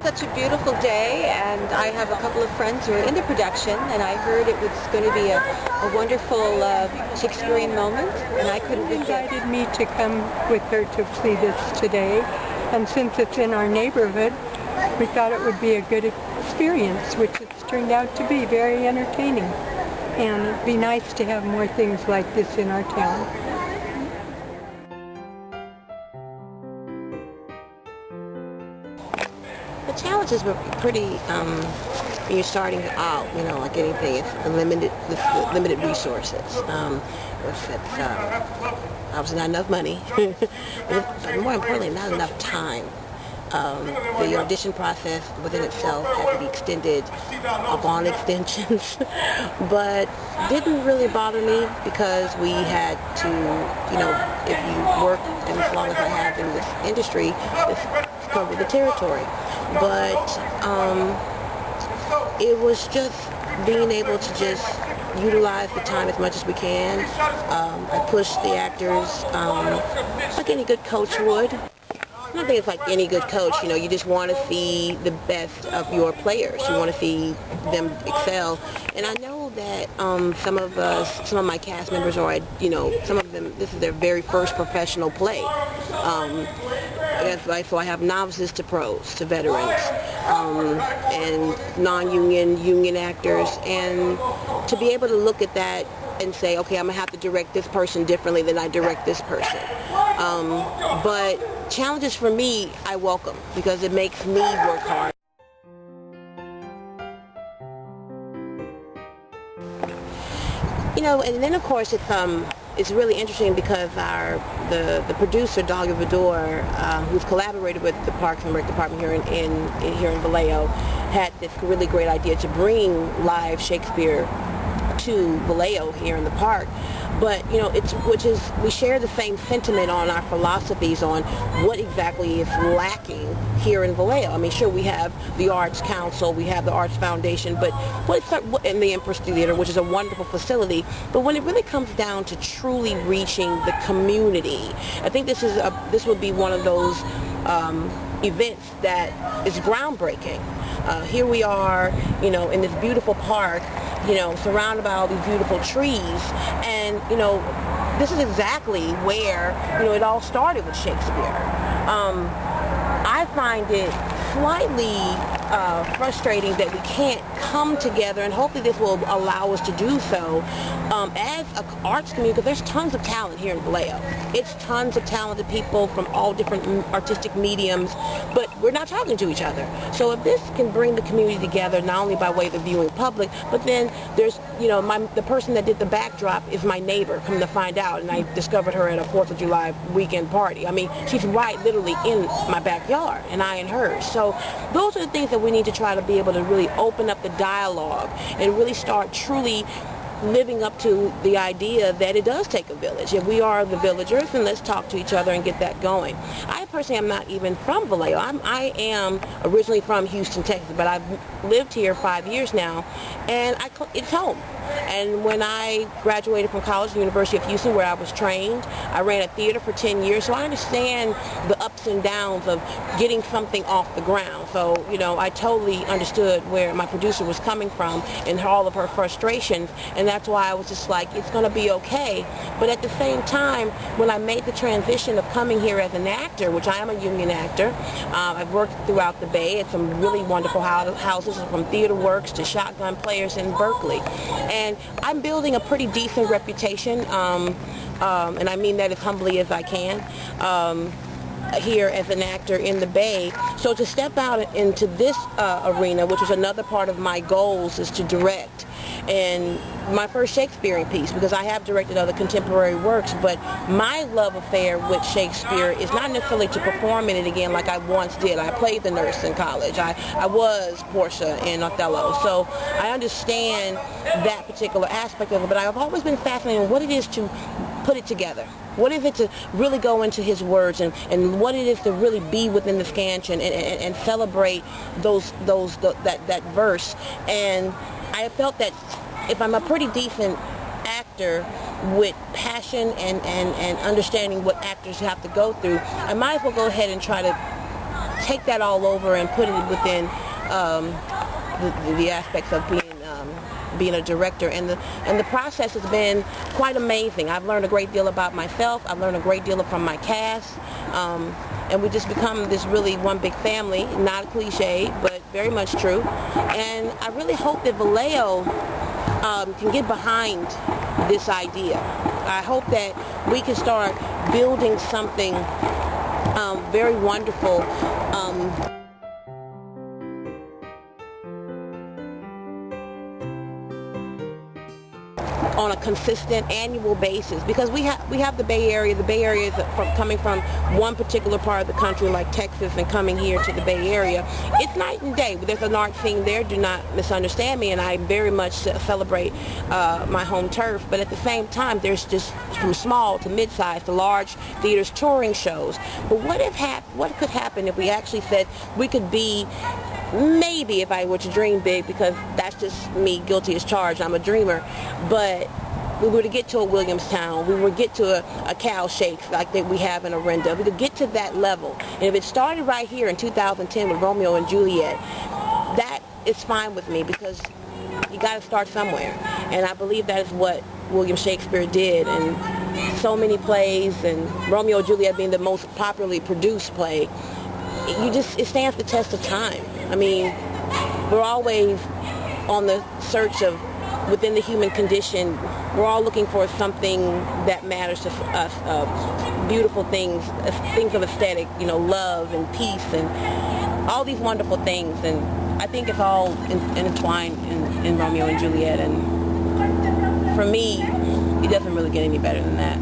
such a beautiful day, and I have a couple of friends who are in the production, and I heard it was going to be a wonderful Shakespearean moment, and I couldn't She refuse. invited me to come with her to see this today, and since it's in our neighborhood, we thought it would be a good experience, which it's turned out to be very entertaining. And it'd be nice to have more things like this in our town. The challenges were pretty, when you're starting out, like anything, it's limited resources. Obviously not enough money, but more importantly, not enough time. The audition process within itself had to be extended upon extensions, but didn't really bother me because we had to, if you work as long as I have in this industry, it's cover the territory. But it was just being able to just utilize the time as much as we can. I pushed the actors like any good coach would. I think it's like any good coach, you just want to see the best of your players. You want to see them excel. And I know that some of my cast members are, some of them, this is their very first professional play. So I have novices to pros, to veterans, and non-union, union actors. And to be able to look at that and say, okay, I'm going to have to direct this person differently than I direct this person. But challenges for me, I welcome, because it makes me work hard. And then of course it's really interesting because the producer, Dahlia Vidor, who's collaborated with the Parks and Rec Department here in Vallejo, had this really great idea to bring live Shakespeare to Vallejo here in the park. But we share the same sentiment on our philosophies on what exactly is lacking here in Vallejo. I mean, sure, we have the Arts Council, we have the Arts Foundation, but and the Empress Theater, which is a wonderful facility. But when it really comes down to truly reaching the community, I think this would be one of those events that is groundbreaking. Here we are, in this beautiful park, surrounded by all these beautiful trees, and this is exactly where it all started with Shakespeare. I find it slightly frustrating that we can't come together, and hopefully this will allow us to do so as an arts community, because there's tons of talent here in Vallejo. It's tons of talented people from all different artistic mediums, but we're not talking to each other. So if this can bring the community together, not only by way of the viewing public, but then there's, the person that did the backdrop is my neighbor, come to find out, and I discovered her at a 4th of July weekend party. I mean, she's right literally in my backyard, and I in hers. So those are the things that we need to try to be able to really open up the dialogue and really start truly living up to the idea that it does take a village. If we are the villagers, then let's talk to each other and get that going. I personally am not even from Vallejo. I am originally from Houston, Texas, but I've lived here 5 years now, and it's home. And when I graduated from college, the University of Houston, where I was trained, I ran a theater for 10 years, so I understand the ups and downs of getting something off the ground. So, I totally understood where my producer was coming from and all of her frustrations, and that's why I was just like, it's going to be okay. But at the same time, when I made the transition of coming here as an actor, which I am a union actor, I've worked throughout the Bay at some really wonderful houses, from Theater Works to Shotgun Players in Berkeley. And I'm building a pretty decent reputation, and I mean that as humbly as I can, here as an actor in the Bay. So to step out into this arena, which is another part of my goals, is to direct. And my first Shakespearean piece, because I have directed other contemporary works, but my love affair with Shakespeare is not necessarily to perform in it again like I once did. I played the nurse in college. I was Portia in Othello. So I understand that particular aspect of it, but I've always been fascinated with what it is to put it together. What is it to really go into his words, and what it is to really be within the scansion and celebrate that verse. And I felt that if I'm a pretty decent actor with passion and understanding what actors have to go through, I might as well go ahead and try to take that all over and put it within the aspects of being a director, and the process has been quite amazing. I've learned a great deal about myself. I've learned a great deal from my cast, and we just become this really one big family. Not cliche, but very much true. And I really hope that Vallejo can get behind this idea. I hope that we can start building something very wonderful. On a consistent annual basis, because we have the Bay Area. The Bay Area is coming from one particular part of the country like Texas and coming here to the Bay Area. It's night and day. There's an art scene there, do not misunderstand me, and I very much celebrate my home turf, but at the same time there's just from small to mid-sized to large theaters, touring shows. But what could happen if we actually said we could be, maybe if I were to dream big, because that's just me, guilty as charged, I'm a dreamer, but we were to get to a Williamstown, we were to get to a Cow Shakes like that we have in Orinda, we could get to that level. And if it started right here in 2010 with Romeo and Juliet, that is fine with me, because you got to start somewhere. And I believe that is what William Shakespeare did, and so many plays, and Romeo and Juliet being the most popularly produced play, it stands the test of time. I mean, we're always on the search of, within the human condition, we're all looking for something that matters to us, beautiful things, things of aesthetic, love and peace and all these wonderful things. And I think it's all intertwined in Romeo and Juliet. And for me, it doesn't really get any better than that.